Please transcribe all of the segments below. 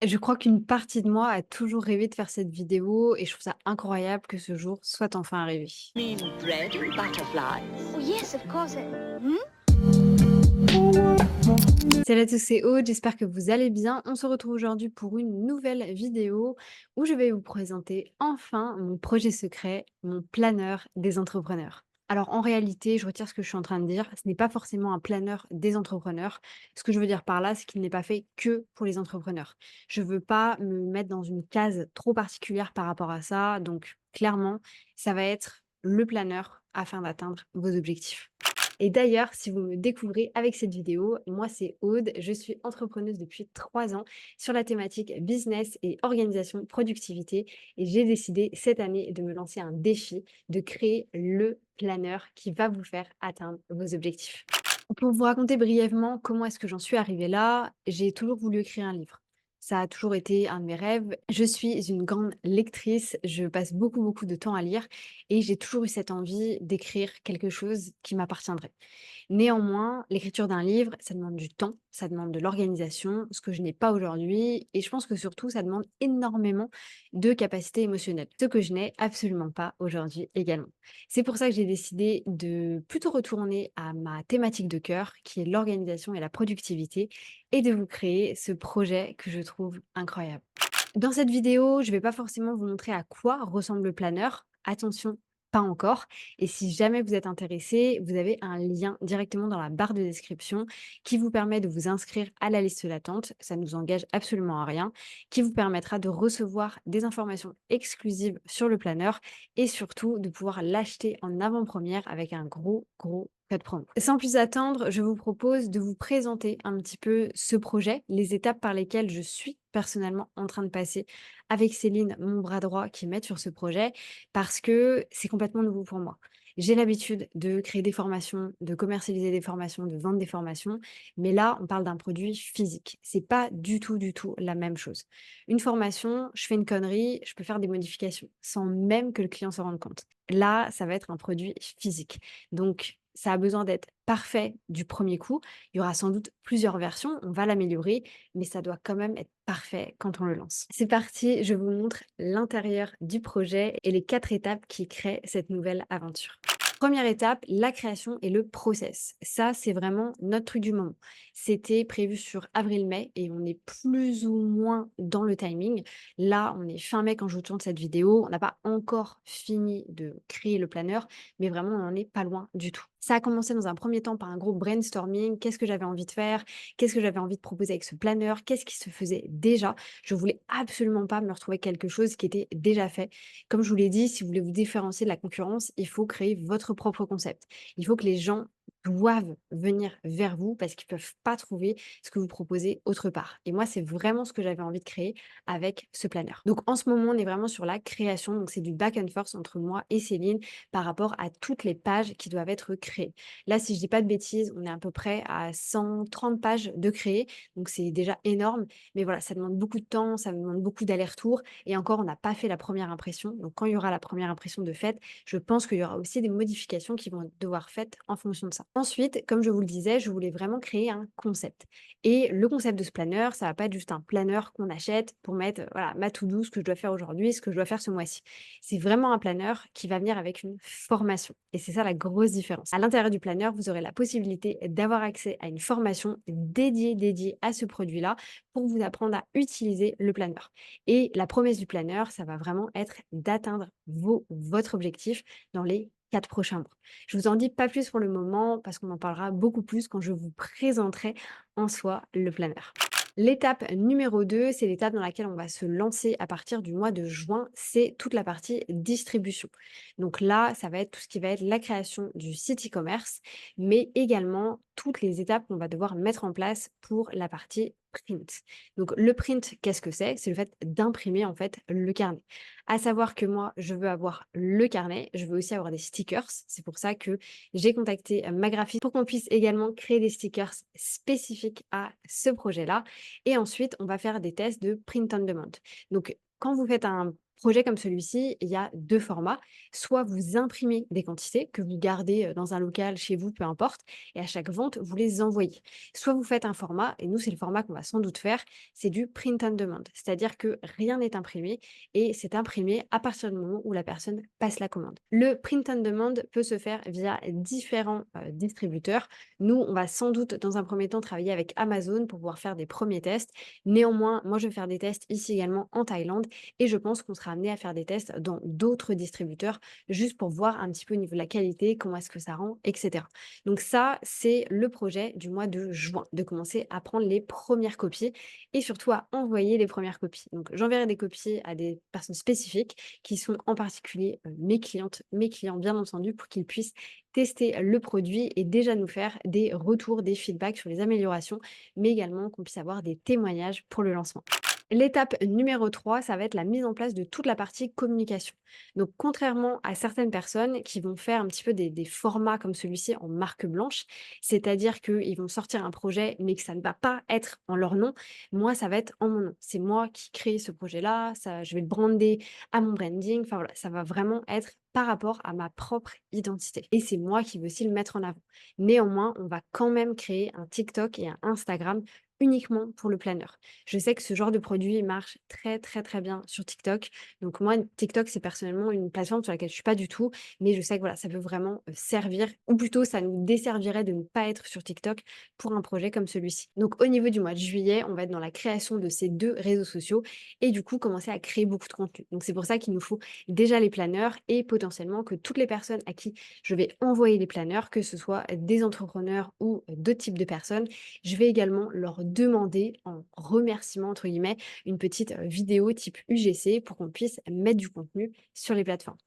Je crois qu'une partie de moi a toujours rêvé de faire cette vidéo et je trouve ça incroyable que ce jour soit enfin arrivé. Mean bread and butterflies. Oh, yes, of course. Hmm? Salut à tous, c'est Aude, j'espère que vous allez bien. On se retrouve aujourd'hui pour une nouvelle vidéo où je vais vous présenter enfin mon projet secret, mon planeur des entrepreneurs. Alors en réalité, je retire ce que je suis en train de dire, ce n'est pas forcément un planeur des entrepreneurs. Ce que je veux dire par là, c'est qu'il n'est pas fait que pour les entrepreneurs. Je veux pas me mettre dans une case trop particulière par rapport à ça, donc clairement, ça va être le planeur afin d'atteindre vos objectifs. Et d'ailleurs, si vous me découvrez avec cette vidéo, moi c'est Aude, je suis entrepreneuse depuis 3 ans sur la thématique business et organisation, productivité et j'ai décidé cette année de me lancer un défi, de créer le planeur qui va vous faire atteindre vos objectifs. Pour vous raconter brièvement comment est-ce que j'en suis arrivée là, j'ai toujours voulu écrire un livre. Ça a toujours été un de mes rêves. Je suis une grande lectrice, je passe beaucoup de temps à lire et j'ai toujours eu cette envie d'écrire quelque chose qui m'appartiendrait. Néanmoins, l'écriture d'un livre, ça demande du temps, ça demande de l'organisation, ce que je n'ai pas aujourd'hui et je pense que surtout ça demande énormément de capacité émotionnelle, ce que je n'ai absolument pas aujourd'hui également. C'est pour ça que j'ai décidé de plutôt retourner à ma thématique de cœur, qui est l'organisation et la productivité, et de vous créer ce projet que je trouve incroyable. Dans cette vidéo, je ne vais pas forcément vous montrer à quoi ressemble le planeur. Attention, pas encore. Et si jamais vous êtes intéressé, vous avez un lien directement dans la barre de description qui vous permet de vous inscrire à la liste d'attente. Ça ne nous engage absolument à rien, qui vous permettra de recevoir des informations exclusives sur le planeur et surtout de pouvoir l'acheter en avant-première avec un gros code promo. Sans plus attendre, je vous propose de vous présenter un petit peu ce projet, les étapes par lesquelles je suis personnellement en train de passer avec Céline, mon bras droit, qui m'aide sur ce projet, parce que c'est complètement nouveau pour moi. J'ai l'habitude de créer des formations, de commercialiser des formations, de vendre des formations, mais là, on parle d'un produit physique. C'est pas du tout la même chose. Une formation, je fais une connerie, je peux faire des modifications sans même que le client se rende compte. Là, ça va être un produit physique. Donc, ça a besoin d'être parfait du premier coup. Il y aura sans doute plusieurs versions, on va l'améliorer, mais ça doit quand même être parfait quand on le lance. C'est parti, je vous montre l'intérieur du projet et les 4 étapes qui créent cette nouvelle aventure. Première étape, la création et le process. Ça, c'est vraiment notre truc du moment. C'était prévu sur avril-mai et on est plus ou moins dans le timing. Là, on est fin mai quand je vous tourne cette vidéo. On n'a pas encore fini de créer le planeur, mais vraiment, on n'en est pas loin du tout. Ça a commencé dans un premier temps par un gros brainstorming. Qu'est-ce que j'avais envie de faire? Qu'est-ce que j'avais envie de proposer avec ce planeur? Qu'est-ce qui se faisait déjà? Je voulais absolument pas me retrouver quelque chose qui était déjà fait. Comme je vous l'ai dit, si vous voulez vous différencier de la concurrence, il faut créer votre propre concept. Il faut que les gens doivent venir vers vous parce qu'ils peuvent pas trouver ce que vous proposez autre part. Et moi, c'est vraiment ce que j'avais envie de créer avec ce planeur. Donc en ce moment, on est vraiment sur la création. Donc c'est du back and forth entre moi et Céline par rapport à toutes les pages qui doivent être créées. Là, si je dis pas de bêtises, on est à peu près à 130 pages de créer. Donc c'est déjà énorme. Mais voilà, ça demande beaucoup de temps, ça demande beaucoup d'allers-retours. Et encore, on n'a pas fait la première impression. Donc quand il y aura la première impression de fait, je pense qu'il y aura aussi des modifications qui vont devoir faites en fonction de ça. Ensuite, comme je vous le disais, je voulais vraiment créer un concept. Et le concept de ce planeur, ça va pas être juste un planeur qu'on achète pour mettre voilà, ma to-do, ce que je dois faire aujourd'hui, ce que je dois faire ce mois-ci. C'est vraiment un planeur qui va venir avec une formation. Et c'est ça la grosse différence. À l'intérieur du planeur, vous aurez la possibilité d'avoir accès à une formation dédiée à ce produit-là pour vous apprendre à utiliser le planeur. Et la promesse du planeur, ça va vraiment être d'atteindre votre objectif dans les 4 prochains mois. Je vous en dis pas plus pour le moment parce qu'on en parlera beaucoup plus quand je vous présenterai en soi le planeur. L'étape numéro 2, c'est l'étape dans laquelle on va se lancer à partir du mois de juin, c'est toute la partie distribution. Donc là, ça va être tout ce qui va être la création du site e-commerce, mais également toutes les étapes qu'on va devoir mettre en place pour la partie print. Donc le print, qu'est-ce que c'est? C'est le fait d'imprimer en fait le carnet. À savoir que moi, je veux avoir le carnet, je veux aussi avoir des stickers. C'est pour ça que j'ai contacté ma graphiste pour qu'on puisse également créer des stickers spécifiques à ce projet-là. Et ensuite, on va faire des tests de print on demand. Donc, quand vous faites un projet comme celui-ci, il y a 2 formats. Soit vous imprimez des quantités que vous gardez, dans un local chez vous, peu importe, et à chaque vente, vous les envoyez. Soit vous faites un format, et nous, c'est le format qu'on va sans doute faire, c'est du print on demand. C'est-à-dire que rien n'est imprimé et c'est imprimé à partir du moment où la personne passe la commande. Le print on demand peut se faire via différents, distributeurs. Nous, on va sans doute dans un premier temps travailler avec Amazon pour pouvoir faire des premiers tests. Néanmoins, moi, je vais faire des tests ici également en Thaïlande et je pense qu'on sera amené à faire des tests dans d'autres distributeurs juste pour voir un petit peu au niveau de la qualité, comment est-ce que ça rend, et cetera. Donc ça, c'est le projet du mois de juin, de commencer à prendre les premières copies et surtout à envoyer les premières copies. Donc j'enverrai des copies à des personnes spécifiques qui sont en particulier mes clientes, mes clients bien entendu, pour qu'ils puissent tester le produit et déjà nous faire des retours, des feedbacks sur les améliorations, mais également qu'on puisse avoir des témoignages pour le lancement. L'étape numéro 3, ça va être la mise en place de toute la partie communication. Donc, contrairement à certaines personnes qui vont faire un petit peu des formats comme celui-ci en marque blanche, c'est-à-dire qu'ils vont sortir un projet, mais que ça ne va pas être en leur nom, moi, ça va être en mon nom. C'est moi qui crée ce projet-là, ça, je vais le brander à mon branding, enfin voilà, ça va vraiment être par rapport à ma propre identité. Et c'est moi qui veux aussi le mettre en avant. Néanmoins, on va quand même créer un TikTok et un Instagram uniquement pour le planeur. Je sais que ce genre de produit marche très, très, très bien sur TikTok. Donc moi, TikTok, c'est personnellement une plateforme sur laquelle je suis pas du tout, mais je sais que voilà, ça peut vraiment servir, ou plutôt ça nous desservirait de ne pas être sur TikTok pour un projet comme celui-ci. Donc au niveau du mois de juillet, on va être dans la création de ces 2 réseaux sociaux et du coup commencer à créer beaucoup de contenu. Donc c'est pour ça qu'il nous faut déjà les planeurs et potentiellement que toutes les personnes à qui je vais envoyer les planeurs, que ce soit des entrepreneurs ou d'autres types de personnes, je vais également leur demander en remerciement entre guillemets une petite vidéo type UGC pour qu'on puisse mettre du contenu sur les plateformes.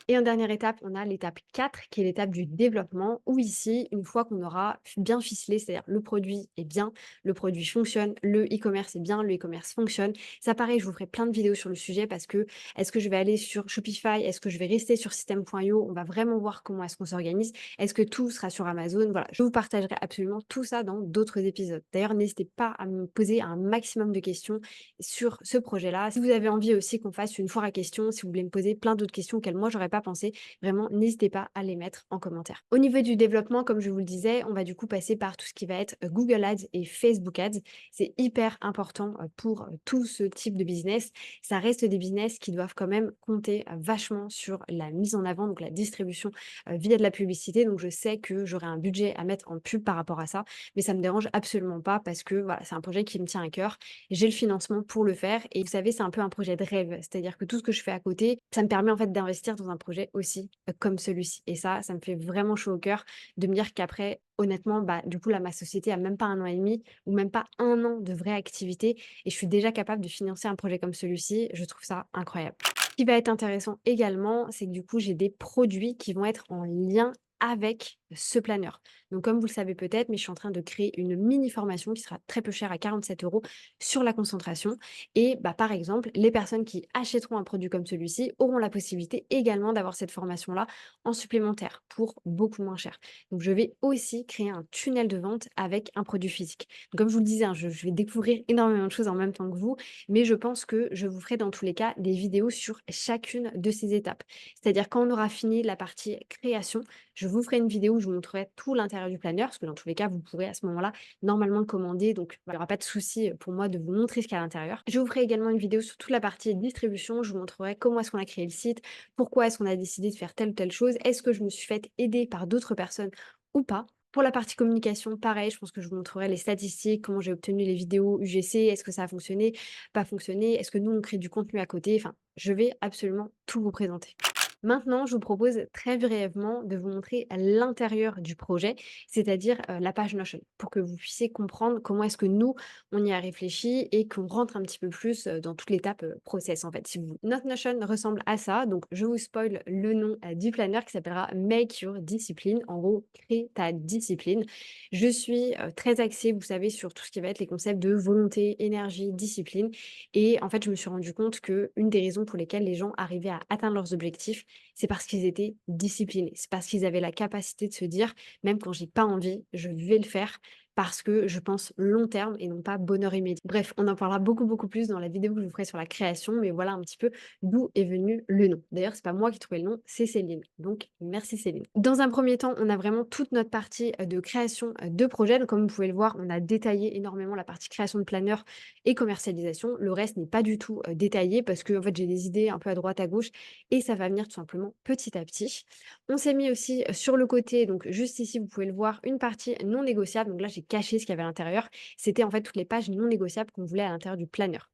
Et en dernière étape, on a l'étape 4 qui est l'étape du développement où ici, une fois qu'on aura bien ficelé, c'est-à-dire le produit est bien, le produit fonctionne, le e-commerce est bien, le e-commerce fonctionne. Ça pareil, je vous ferai plein de vidéos sur le sujet parce que est-ce que je vais aller sur Shopify, est-ce que je vais rester sur System.io, on va vraiment voir comment est-ce qu'on s'organise, est-ce que tout sera sur Amazon, voilà, je vous partagerai absolument tout ça dans d'autres épisodes. D'ailleurs, n'hésitez pas à me poser un maximum de questions sur ce projet-là. Si vous avez envie aussi qu'on fasse une foire à questions, si vous voulez me poser plein d'autres questions auxquelles moi j'aurais pas pensé, vraiment n'hésitez pas à les mettre en commentaire. Au niveau du développement, comme je vous le disais, on va du coup passer par tout ce qui va être Google Ads et Facebook Ads. C'est hyper important pour tout ce type de business. Ça reste des business qui doivent quand même compter vachement sur la mise en avant, donc la distribution via de la publicité. Donc je sais que j'aurai un budget à mettre en pub par rapport à ça, mais ça me dérange absolument pas parce que voilà, c'est un projet qui me tient à cœur. J'ai le financement pour le faire et vous savez, c'est un peu un projet de rêve. C'est-à-dire que tout ce que je fais à côté, ça me permet en fait d'investir dans un projet aussi comme celui-ci. Et ça me fait vraiment chaud au cœur de me dire qu'après, honnêtement, bah, du coup, là, ma société a même pas 1 an et demi ou même pas 1 an de vraie activité et je suis déjà capable de financer un projet comme celui-ci. Je trouve ça incroyable. Ce qui va être intéressant également, c'est que du coup, j'ai des produits qui vont être en lien avec ce planeur. Donc, comme vous le savez peut-être, mais je suis en train de créer une mini formation qui sera très peu chère à 47 € sur la concentration. Et bah, par exemple, les personnes qui achèteront un produit comme celui-ci auront la possibilité également d'avoir cette formation-là en supplémentaire pour beaucoup moins cher. Donc, je vais aussi créer un tunnel de vente avec un produit physique. Donc, comme je vous le disais, hein, je vais découvrir énormément de choses en même temps que vous, mais je pense que je vous ferai dans tous les cas des vidéos sur chacune de ces étapes. C'est-à-dire quand on aura fini la partie création, je vous ferai une vidéo où je vous montrerai tout l'intérieur du planeur, parce que dans tous les cas, vous pourrez à ce moment-là normalement le commander. Donc, il n'y aura pas de souci pour moi de vous montrer ce qu'il y a à l'intérieur. Je vous ferai également une vidéo sur toute la partie distribution. Je vous montrerai comment est-ce qu'on a créé le site, pourquoi est-ce qu'on a décidé de faire telle ou telle chose, est-ce que je me suis faite aider par d'autres personnes ou pas. Pour la partie communication, pareil, je pense que je vous montrerai les statistiques, comment j'ai obtenu les vidéos UGC, est-ce que ça a fonctionné, pas fonctionné, est-ce que nous on crée du contenu à côté, enfin, je vais absolument tout vous présenter. Maintenant, je vous propose très brièvement de vous montrer l'intérieur du projet, c'est-à-dire la page Notion, pour que vous puissiez comprendre comment est-ce que nous, on y a réfléchi et qu'on rentre un petit peu plus dans toute l'étape process en fait. Si vous... Notre Notion ressemble à ça, donc je vous spoil le nom du planner qui s'appellera Make Your Discipline, en gros, crée ta discipline. Je suis très axée, vous savez, sur tout ce qui va être les concepts de volonté, énergie, discipline. Et en fait, je me suis rendu compte que une des raisons pour lesquelles les gens arrivaient à atteindre leurs objectifs, c'est parce qu'ils étaient disciplinés. C'est parce qu'ils avaient la capacité de se dire, même quand j'ai pas envie, je vais le faire parce que je pense long terme et non pas bonheur immédiat. Bref, on en parlera beaucoup, beaucoup plus dans la vidéo que je vous ferai sur la création, mais voilà un petit peu d'où est venu le nom. D'ailleurs, c'est pas moi qui ai trouvé le nom, c'est Céline. Donc, merci Céline. Dans un premier temps, on a vraiment toute notre partie de création de projet. Donc, comme vous pouvez le voir, on a détaillé énormément la partie création de planeur et commercialisation. Le reste n'est pas du tout détaillé parce que en fait, j'ai des idées un peu à droite, à gauche et ça va venir tout simplement petit à petit. On s'est mis aussi sur le côté, donc juste ici, vous pouvez le voir, une partie non négociable. Donc là, j'ai caché ce qu'il y avait à l'intérieur. C'était en fait toutes les pages non négociables qu'on voulait à l'intérieur du planeur.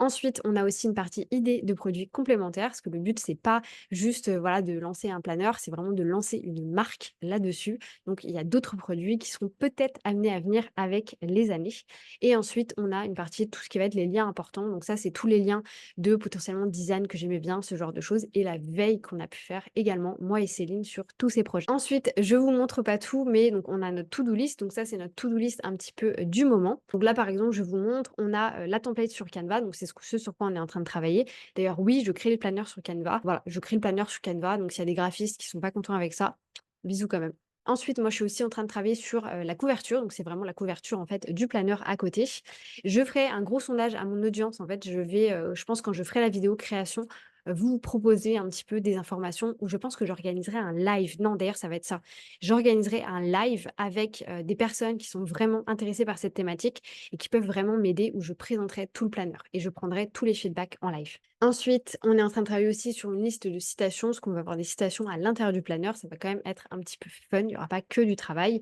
Ensuite, on a aussi une partie idée de produits complémentaires, parce que le but, c'est pas juste voilà, de lancer un planeur, c'est vraiment de lancer une marque là-dessus. Donc, il y a d'autres produits qui seront peut-être amenés à venir avec les années. Et ensuite, on a une partie, tout ce qui va être les liens importants. Donc, ça, c'est tous les liens de potentiellement design que j'aimais bien, ce genre de choses. Et la veille qu'on a pu faire également, moi et Céline, sur tous ces projets. Ensuite, je vous montre pas tout, mais donc on a notre to-do list. Donc ça, c'est notre to-do list un petit peu du moment. Donc là, par exemple, je vous montre, on a la template sur Canva. Donc c'est ce sur quoi on est en train de travailler. D'ailleurs, oui, je crée le planeur sur Canva. Voilà, je crée le planeur sur Canva. Donc s'il y a des graphistes qui sont pas contents avec ça, bisous quand même. Ensuite, moi, je suis aussi en train de travailler sur la couverture. Donc, c'est vraiment la couverture, en fait, du planeur à côté. Je ferai un gros sondage à mon audience. En fait, je pense, quand je ferai la vidéo création, vous proposer un petit peu des informations où je pense que j'organiserai un live. Non, d'ailleurs, ça va être ça. J'organiserai un live avec des personnes qui sont vraiment intéressées par cette thématique et qui peuvent vraiment m'aider où je présenterai tout le planeur et je prendrai tous les feedbacks en live. Ensuite, on est en train de travailler aussi sur une liste de citations, parce qu'on va avoir des citations à l'intérieur du planeur. Ça va quand même être un petit peu fun. Il n'y aura pas que du travail.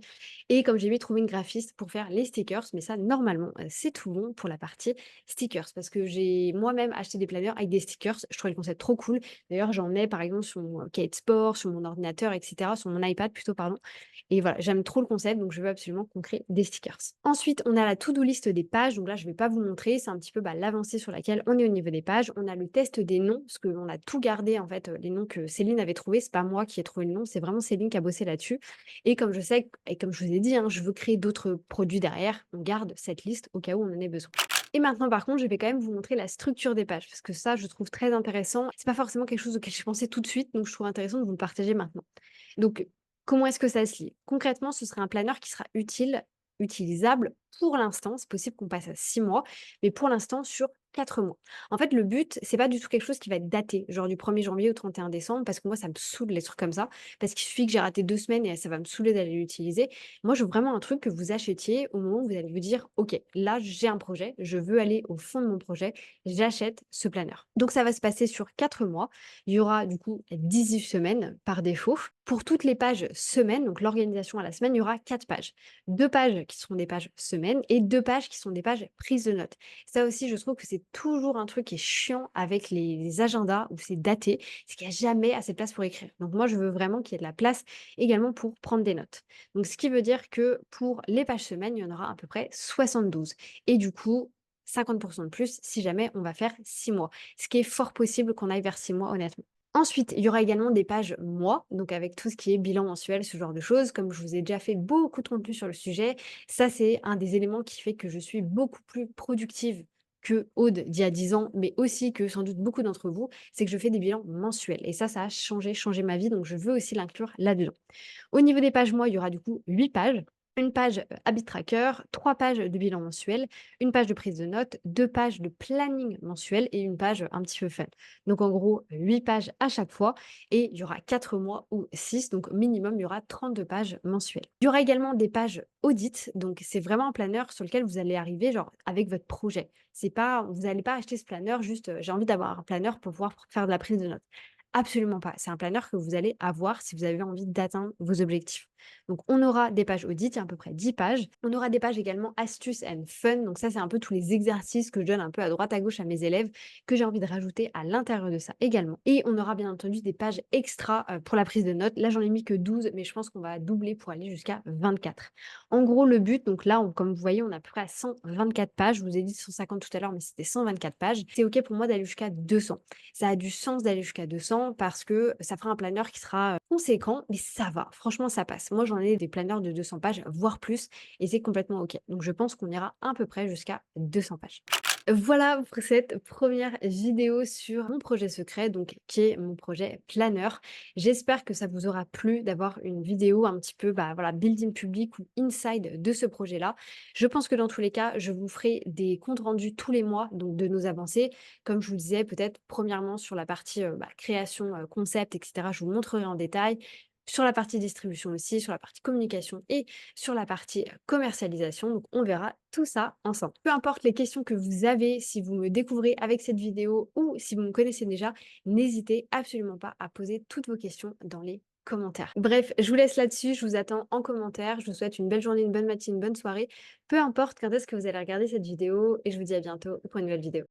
Et comme j'ai vu, trouver une graphiste pour faire les stickers. Mais ça, normalement, c'est tout bon pour la partie stickers. Parce que j'ai moi-même acheté des planeurs avec des stickers. Je trouvais le concept trop cool. D'ailleurs, j'en ai par exemple sur mon Kate Sport, sur mon ordinateur, etc. Sur mon iPad plutôt, pardon. Et voilà, j'aime trop le concept, donc je veux absolument qu'on crée des stickers. Ensuite, on a la to-do list des pages. Donc là, je ne vais pas vous montrer. C'est un petit peu l'avancée sur laquelle on est au niveau des pages. On a le test des noms, parce qu'on a tout gardé, en fait, les noms que Céline avait trouvés. C'est pas moi qui ai trouvé le nom, c'est vraiment Céline qui a bossé là-dessus. Et comme je sais, et comme je vous ai dit, hein, je veux créer d'autres produits derrière, on garde cette liste au cas où on en ait besoin. Et maintenant, par contre, je vais quand même vous montrer la structure des pages, parce que ça, je trouve très intéressant. C'est pas forcément quelque chose auquel je pensais tout de suite, donc je trouve intéressant de vous le partager maintenant. Donc, comment est-ce que ça se lit? Concrètement, ce sera un planeur qui sera utilisable pour l'instant. C'est possible qu'on passe à 6 mois, mais pour l'instant sur 4 mois. En fait, le but, c'est pas du tout quelque chose qui va être daté, genre du 1er janvier au 31 décembre, parce que moi, ça me saoule les trucs comme ça, parce qu'il suffit que j'ai raté 2 semaines et ça va me saouler d'aller l'utiliser. Moi, je veux vraiment un truc que vous achetiez au moment où vous allez vous dire: «OK, là, j'ai un projet, je veux aller au fond de mon projet, j'achète ce planeur». Donc ça va se passer sur 4 mois. Il y aura du coup 18 semaines par défaut. Pour toutes les pages semaine, donc l'organisation à la semaine, il y aura 4 pages. 2 pages qui seront des pages semaine et 2 pages qui sont des pages prises de notes. Ça aussi, je trouve que c'est toujours un truc qui est chiant avec les agendas où c'est daté, c'est qu'il n'y a jamais assez de place pour écrire. Donc moi, je veux vraiment qu'il y ait de la place également pour prendre des notes. Donc ce qui veut dire que pour les pages semaine, il y en aura à peu près 72. Et du coup, 50 de plus si jamais on va faire 6 mois. Ce qui est fort possible qu'on aille vers 6 mois, honnêtement. Ensuite, il y aura également des pages mois, donc avec tout ce qui est bilan mensuel, ce genre de choses. Comme je vous ai déjà fait beaucoup de contenu sur le sujet, ça c'est un des éléments qui fait que je suis beaucoup plus productive que Aude d'il y a 10 ans, mais aussi que sans doute beaucoup d'entre vous, c'est que je fais des bilans mensuels. Et ça a changé ma vie, donc je veux aussi l'inclure là-dedans. Au niveau des pages mois, il y aura du coup 8 pages. Une page habit tracker, 3 pages de bilan mensuel, une page de prise de notes, 2 pages de planning mensuel et une page un petit peu fun. Donc en gros, 8 pages à chaque fois et il y aura 4 mois ou 6, donc minimum, il y aura 32 pages mensuelles. Il y aura également des pages audit, donc c'est vraiment un planeur sur lequel vous allez arriver genre avec votre projet. C'est pas, vous n'allez pas acheter ce planeur juste j'ai envie d'avoir un planeur pour pouvoir faire de la prise de notes. Absolument pas. C'est un planeur que vous allez avoir si vous avez envie d'atteindre vos objectifs. Donc, on aura des pages audit, il y a à peu près 10 pages. On aura des pages également astuces and fun. Donc, ça, c'est un peu tous les exercices que je donne un peu à droite à gauche à mes élèves, que j'ai envie de rajouter à l'intérieur de ça également. Et on aura bien entendu des pages extra pour la prise de notes. Là, j'en ai mis que 12, mais je pense qu'on va doubler pour aller jusqu'à 24. En gros, le but, donc là, comme vous voyez, on a à peu près à 124 pages. Je vous ai dit 150 tout à l'heure, mais c'était 124 pages. C'est OK pour moi d'aller jusqu'à 200. Ça a du sens d'aller jusqu'à 200 parce que ça fera un planeur qui sera conséquent, mais ça va. Franchement, ça passe. Moi, j'en ai des planeurs de 200 pages, voire plus, et c'est complètement OK. Donc, je pense qu'on ira à peu près jusqu'à 200 pages. Voilà pour cette première vidéo sur mon projet secret, donc qui est mon projet planner. J'espère que ça vous aura plu d'avoir une vidéo un petit peu, bah, voilà, building public ou inside de ce projet-là. Je pense que dans tous les cas, je vous ferai des comptes rendus tous les mois, donc de nos avancées. Comme je vous le disais, peut-être premièrement sur la partie bah, création, concept, etc. Je vous montrerai en détail. Sur la partie distribution aussi, sur la partie communication et sur la partie commercialisation. Donc, on verra tout ça ensemble. Peu importe les questions que vous avez, si vous me découvrez avec cette vidéo ou si vous me connaissez déjà, n'hésitez absolument pas à poser toutes vos questions dans les commentaires. Bref, je vous laisse là-dessus, je vous attends en commentaire. Je vous souhaite une belle journée, une bonne matinée, une bonne soirée. Peu importe quand est-ce que vous allez regarder cette vidéo et je vous dis à bientôt pour une nouvelle vidéo.